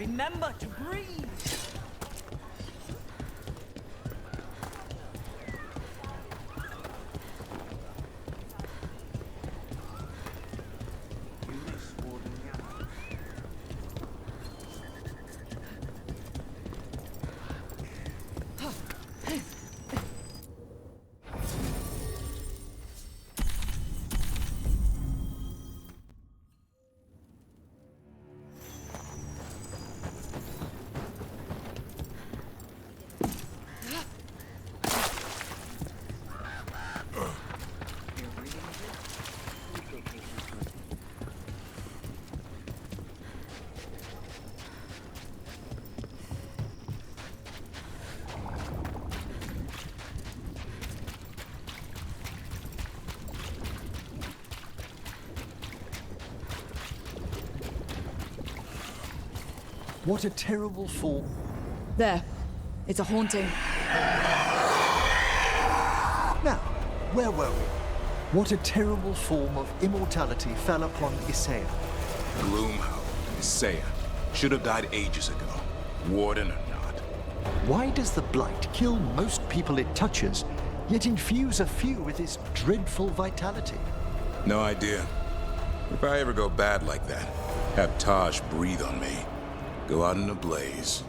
Remember to breathe. What a terrible fall. There. It's a haunting. Now, where were we? What a terrible form of immortality fell upon Isaiah. Gloomhound, Isaiah. Should have died ages ago. Warden or not. Why does the Blight kill most people it touches, yet infuse a few with this dreadful vitality? No idea. If I ever go bad like that, have Taash breathe on me. Go out in a blaze.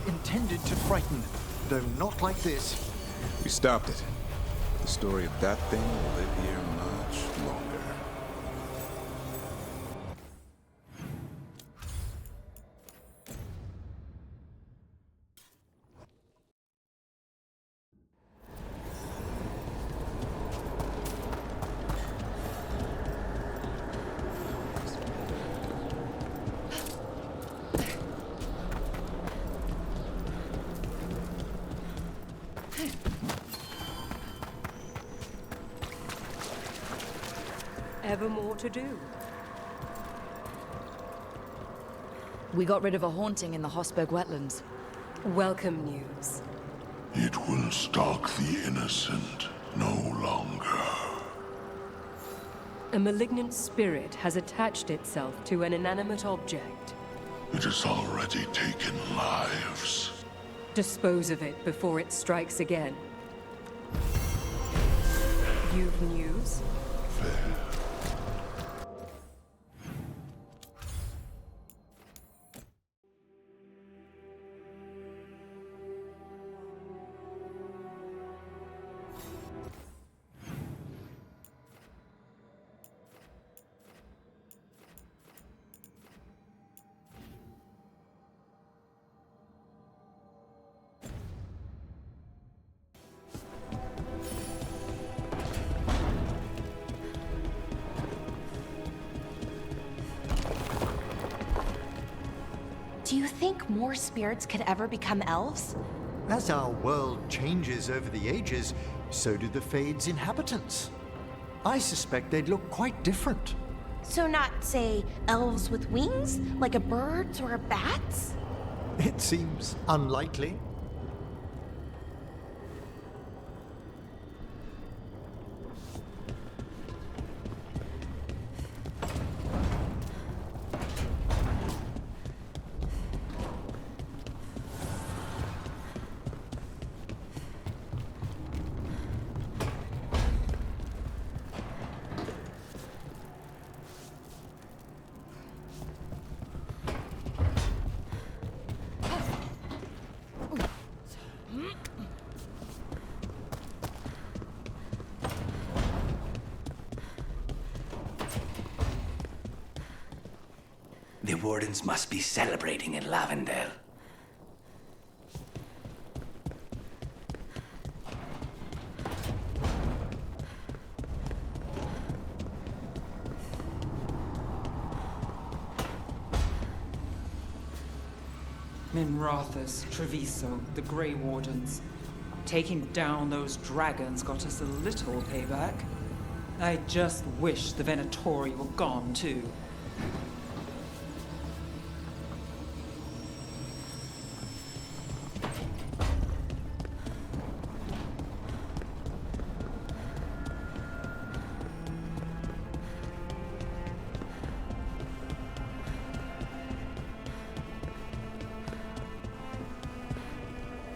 Intended to frighten, though not like this. We stopped it. The story of that thing will live here much longer. Ever more to do. We got rid of a haunting in the Hosberg wetlands. Welcome news. It will stalk the innocent no longer. A malignant spirit has attached itself to an inanimate object. It has already taken lives. Dispose of it before it strikes again. You've news? Fair. Do you think more spirits could ever become elves? As our world changes over the ages, so do the Fade's inhabitants. I suspect they'd look quite different. So not, say, elves with wings, like a bird's or a bat's? It seems unlikely. Wardens must be celebrating in Lavendale. Minrathous, Treviso, the Grey Wardens. Taking down those dragons got us a little payback. I just wish the Venatori were gone too.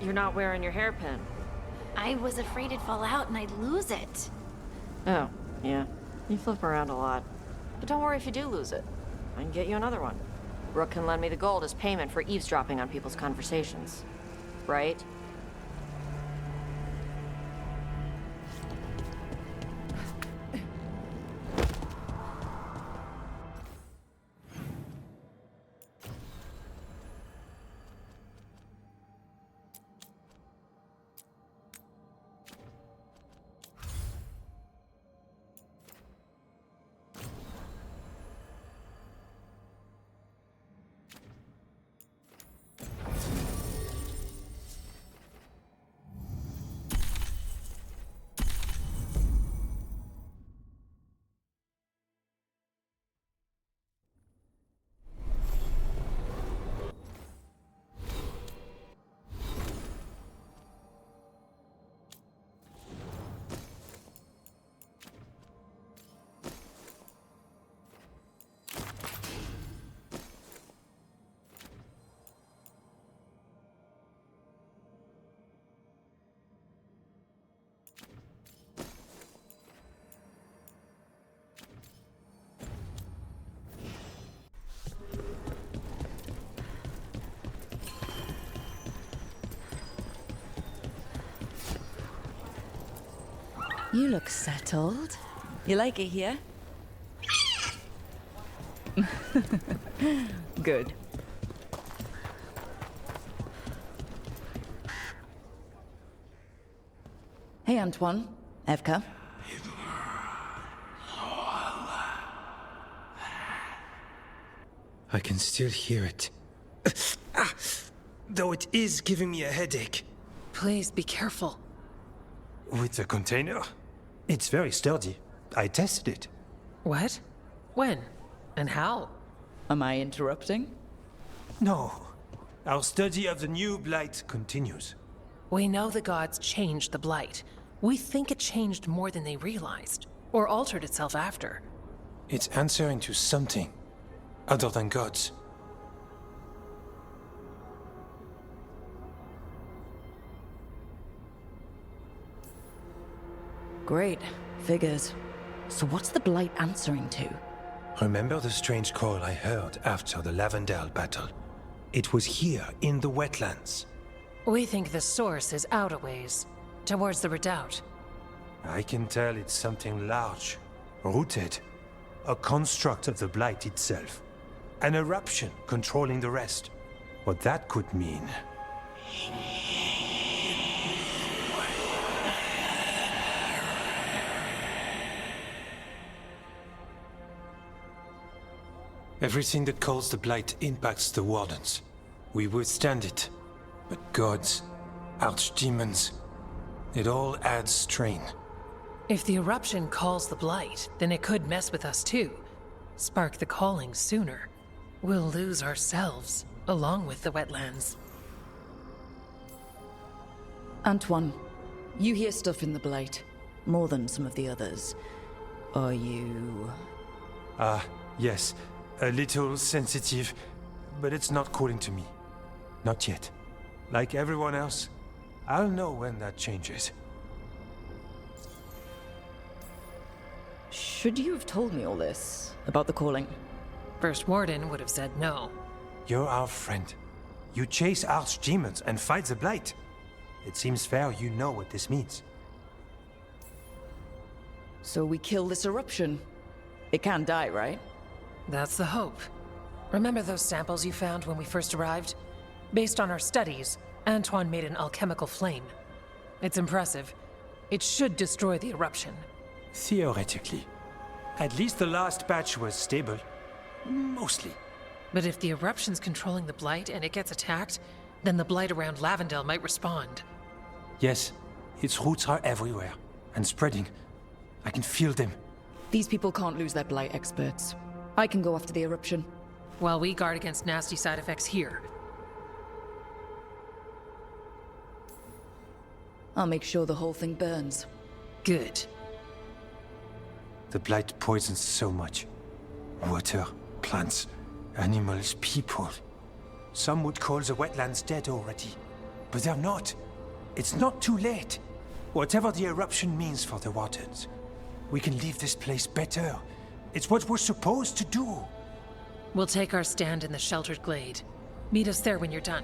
You're not wearing your hairpin. I was afraid it'd fall out and I'd lose it. Oh, yeah. You flip around a lot. But don't worry if you do lose it. I can get you another one. Rook can lend me the gold as payment for eavesdropping on people's conversations. Right? You look settled. You like it here? Good. Hey, Antoine. Evka. I can still hear it. Though it is giving me a headache. Please be careful. With the container? It's very sturdy. I tested it. What? When? And how? Am I interrupting? No. Our study of the new Blight continues. We know the gods changed the Blight. We think it changed more than they realized, or altered itself after. It's answering to something other than gods. Great. Figures. So what's the Blight answering to? Remember the strange call I heard after the Lavendale battle? It was here, in the wetlands. We think the source is out a ways, towards the redoubt. I can tell it's something large, rooted. A construct of the Blight itself. An eruption controlling the rest. What that could mean... Everything that calls the Blight impacts the Wardens. We withstand it. But gods, archdemons, it all adds strain. If the eruption calls the Blight, then it could mess with us too. Spark the calling sooner. We'll lose ourselves, along with the wetlands. Antoine, you hear stuff in the Blight. More than some of the others. Are you... Yes. A little sensitive, but it's not calling to me. Not yet. Like everyone else, I'll know when that changes. Should you have told me all this? About the calling? First Warden would have said no. You're our friend. You chase archdemons and fight the Blight. It seems fair you know what this means. So we kill this eruption. It can't die, right? That's the hope. Remember those samples you found when we first arrived? Based on our studies, Antoine made an alchemical flame. It's impressive. It should destroy the eruption. Theoretically. At least the last batch was stable. Mostly. But if the eruption's controlling the Blight and it gets attacked, then the Blight around Lavendel might respond. Yes, its roots are everywhere. And spreading. I can feel them. These people can't lose their Blight experts. I can go after the eruption. While we guard against nasty side effects here. I'll make sure the whole thing burns. Good. The Blight poisons so much. Water, plants, animals, people. Some would call the wetlands dead already. But they're not. It's not too late. Whatever the eruption means for the Wardens, we can leave this place better. It's what we're supposed to do. We'll take our stand in the sheltered glade. Meet us there when you're done.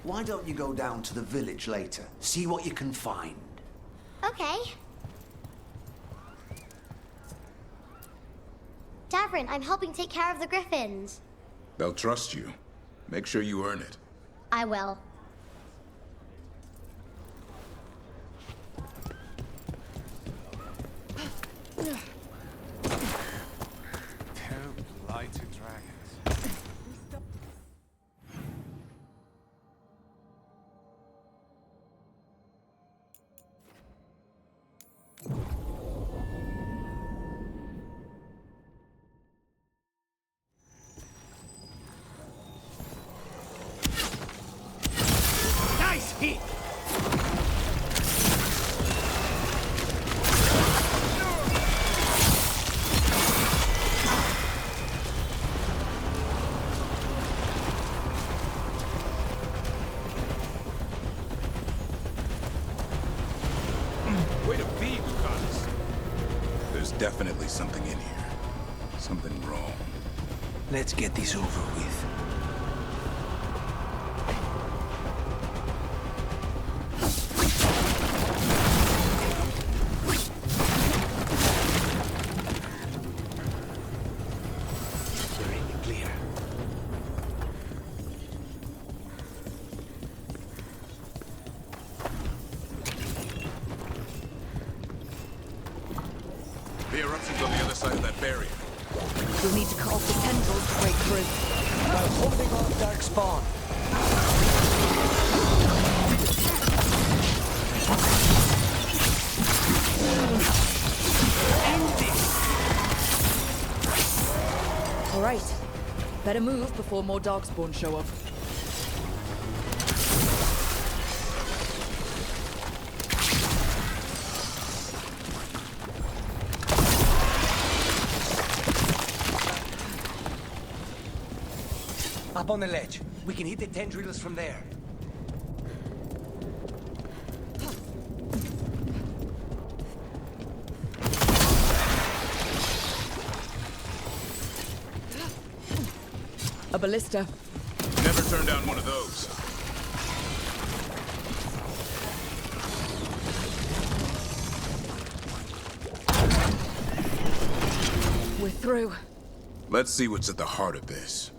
Why don't you go down to the village later? See what you can find. Okay. Davrin, I'm helping take care of the griffins. They'll trust you. Make sure you earn it. I will. Blighted Dragons. Nice hit! Way to be, Lucanis. There's definitely something in here. Something wrong. Let's get this over with. You're in the clear. The eruption's on the other side of that barrier. You'll need to cut off the tendrils to break through. I'm holding on dark spawn. All right. Better move before more darkspawn show up. Up on the ledge. We can hit the tendrils from there. A ballista. Never turn down one of those. We're through. Let's see what's at the heart of this.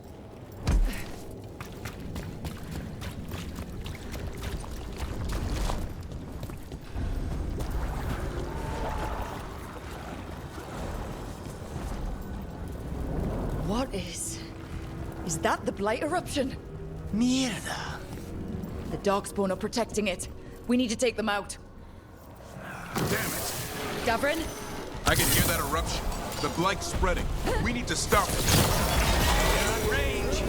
What is... Is that the Blight eruption? Mierda. The darkspawn are protecting it. We need to take them out. Damn it! Davrin? I can hear that eruption. The Blight's spreading. We need to stop it. They're on range.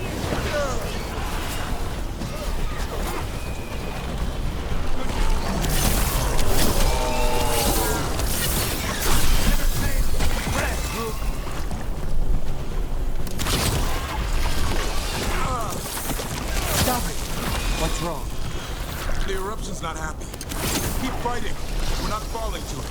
What's wrong? The eruption's not happy. Keep fighting. We're not falling to it.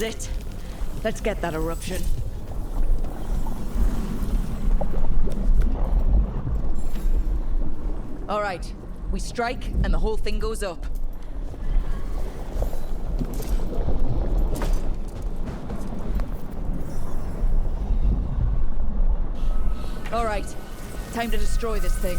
it. Let's get that eruption. All right, we strike and the whole thing goes up. All right, time to destroy this thing.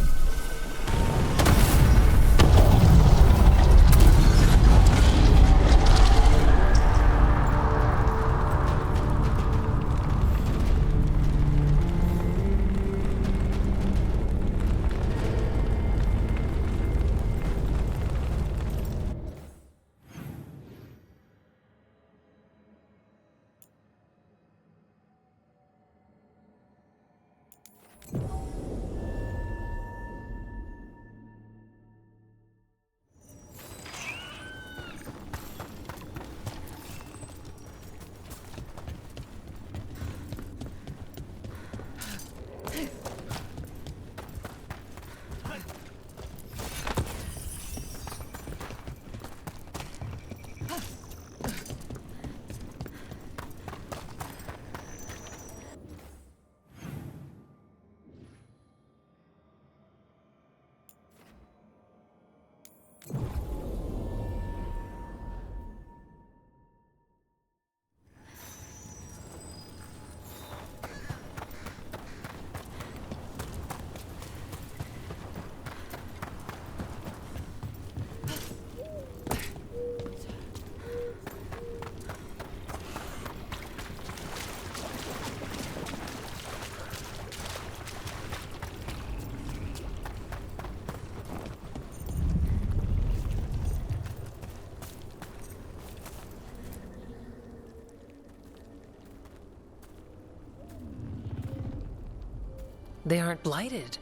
They aren't blighted.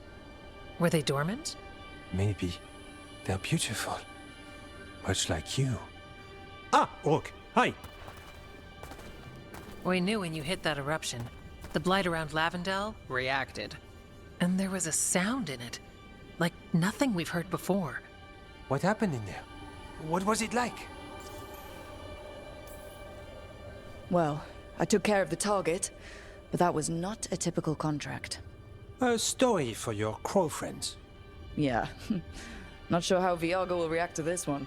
Were they dormant? Maybe. They're beautiful. Much like you. Ah, Rook. Hi. We knew when you hit that eruption. The blight around Lavendel reacted. And there was a sound in it. Like nothing we've heard before. What happened in there? What was it like? Well, I took care of the target, but that was not a typical contract. A story for your crow friends. Yeah. Not sure how Viago will react to this one.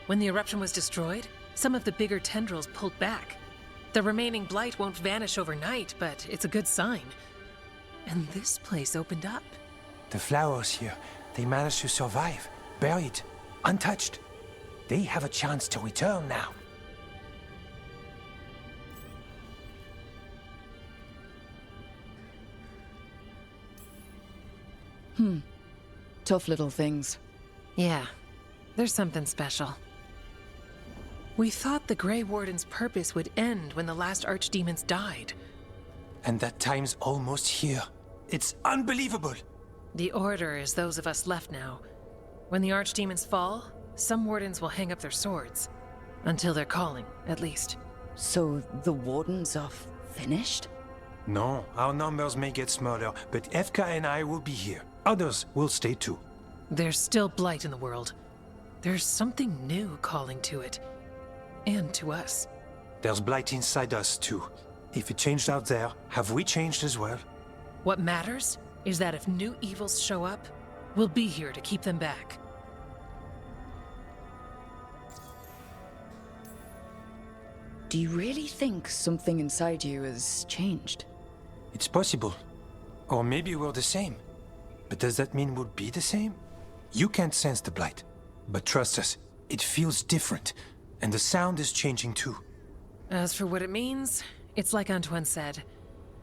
When the eruption was destroyed, some of the bigger tendrils pulled back. The remaining blight won't vanish overnight, but it's a good sign. And this place opened up. The flowers here, they managed to survive. Buried. Untouched. They have a chance to return now. Tough little things. Yeah, there's something special. We thought the Grey Warden's purpose would end when the last archdemons died. And that time's almost here. It's unbelievable! The Order is those of us left now. When the archdemons fall, some wardens will hang up their swords. Until their calling, at least. So the Wardens are finished? No, our numbers may get smaller, but Efka and I will be here. Others will stay too. There's still blight in the world. There's something new calling to it. And to us. There's blight inside us too. If it changed out there, have we changed as well? What matters is that if new evils show up, we'll be here to keep them back. Do you really think something inside you has changed? It's possible. Or maybe we're the same. But does that mean we'll be the same? You can't sense the blight. But trust us, it feels different. And the sound is changing too. As for what it means, it's like Antoine said.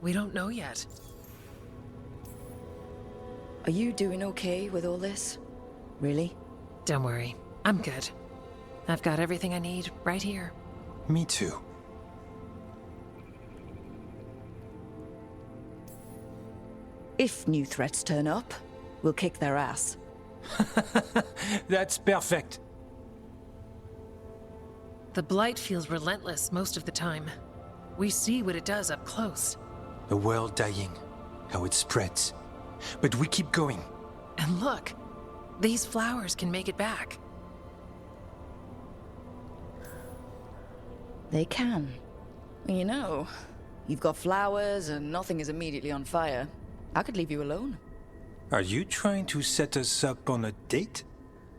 We don't know yet. Are you doing okay with all this? Really? Don't worry, I'm good. I've got everything I need right here. Me too. If new threats turn up, we'll kick their ass. That's perfect. The blight feels relentless most of the time. We see what it does up close. A world dying, how it spreads. But we keep going. And look, these flowers can make it back. They can. You know, you've got flowers and nothing is immediately on fire. I could leave you alone. Are you trying to set us up on a date?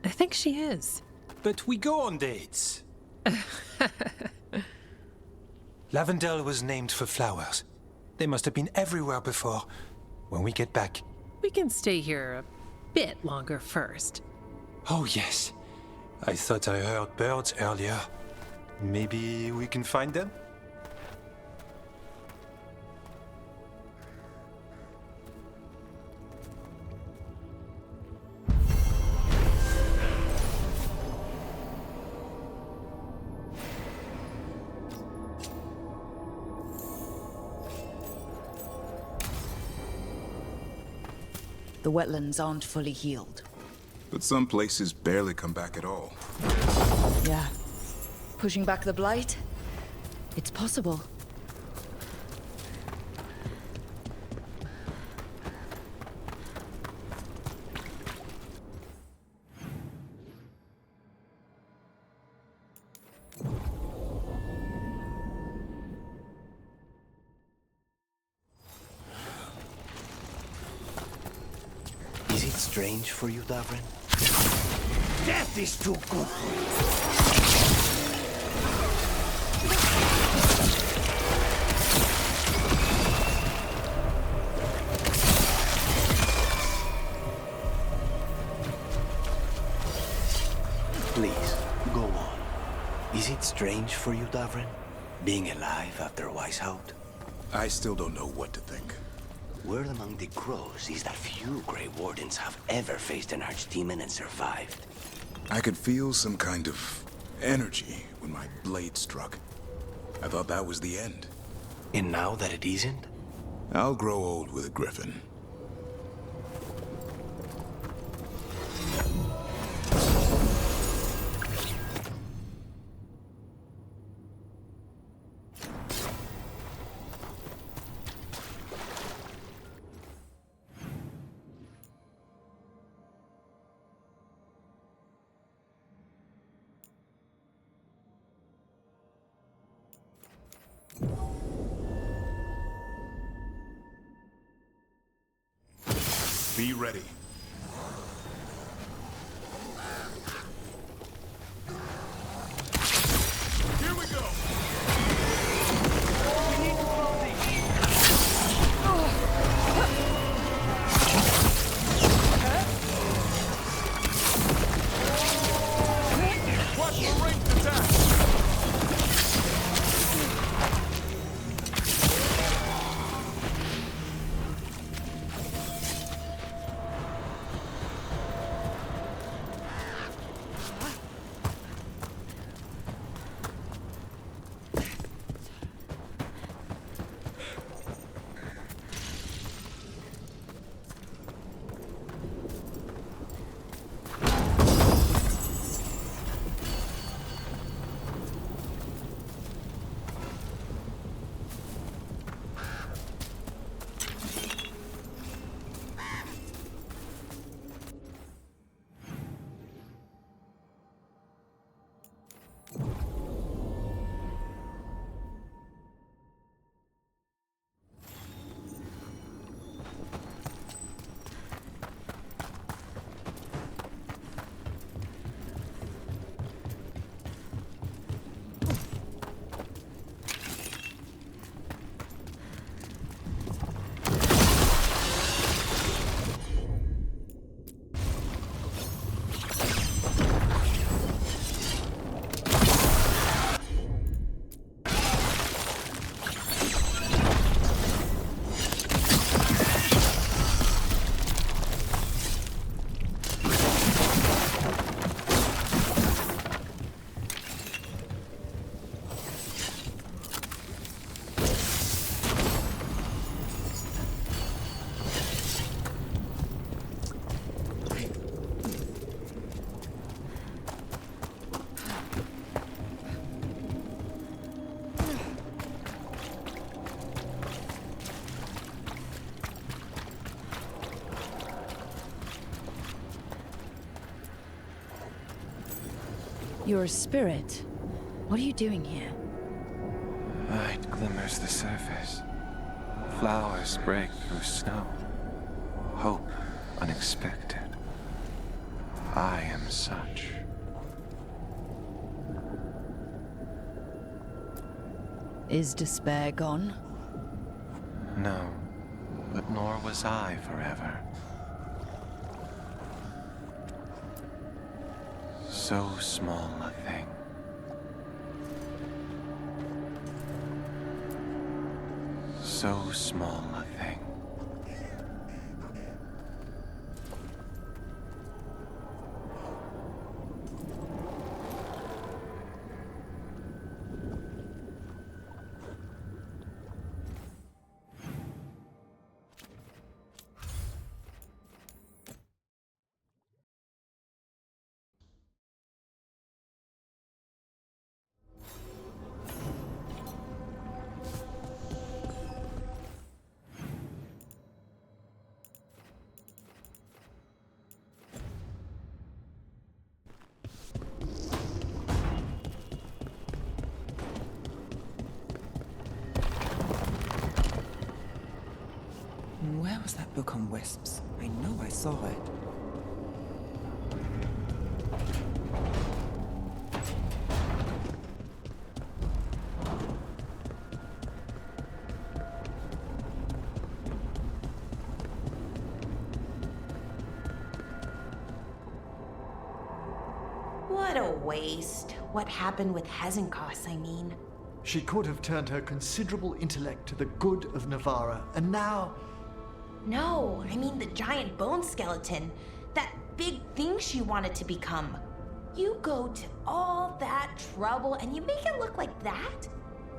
I think she is. But we go on dates. Lavendel was named for flowers. They must have been everywhere before. When we get back... We can stay here a bit longer first. Oh, yes. I thought I heard birds earlier. Maybe we can find them? The wetlands aren't fully healed. But some places barely come back at all. Yeah. Pushing back the blight? It's possible. Is it strange for you, Davrin? Death is too good. Please, go on. Is it strange for you, Davrin? Being alive after Weishaupt? I still don't know what to think. Word among the crows is that few Grey Wardens have ever faced an archdemon and survived. I could feel some kind of energy when my blade struck. I thought that was the end. And now that it isn't? I'll grow old with a griffin. Be ready. Here we go! We need to follow the Watch the ranged attack! You're a spirit. What are you doing here? Light glimmers the surface. Flowers break through snow. Hope unexpected. I am such. Is despair gone? No, but nor was I forever. So small a thing. So small a thing. Where was that book on wisps? I know I saw it. What a waste. What happened with Hezenkos, I mean. She could have turned her considerable intellect to the good of Navarra, and now... No, I mean the giant bone skeleton. That big thing she wanted to become. You go to all that trouble and you make it look like that?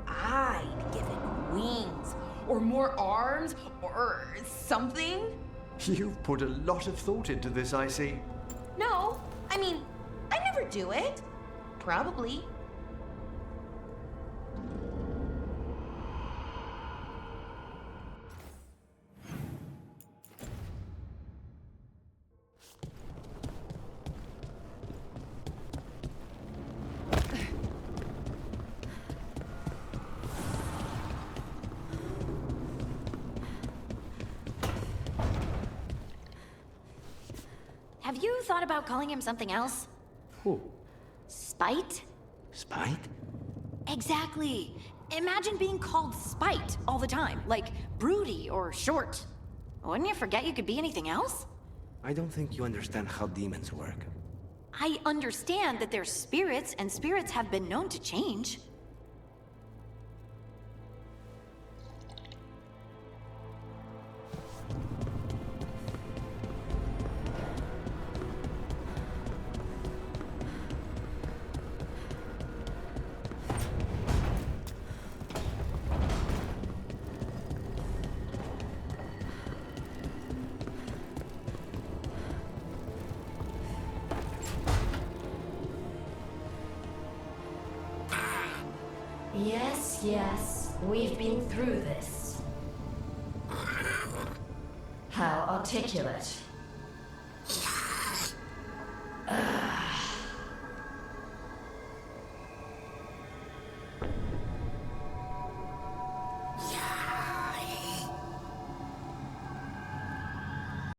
I'd give it wings, or more arms, or something. You've put a lot of thought into this, I see. No, I mean, I never do it. Probably. Have you thought about calling him something else? Who? Spite? Spite? Exactly. Imagine being called Spite all the time, like broody or short. Wouldn't you forget you could be anything else? I don't think you understand how demons work. I understand that they're spirits, and spirits have been known to change. Yes, we've been through this. How articulate.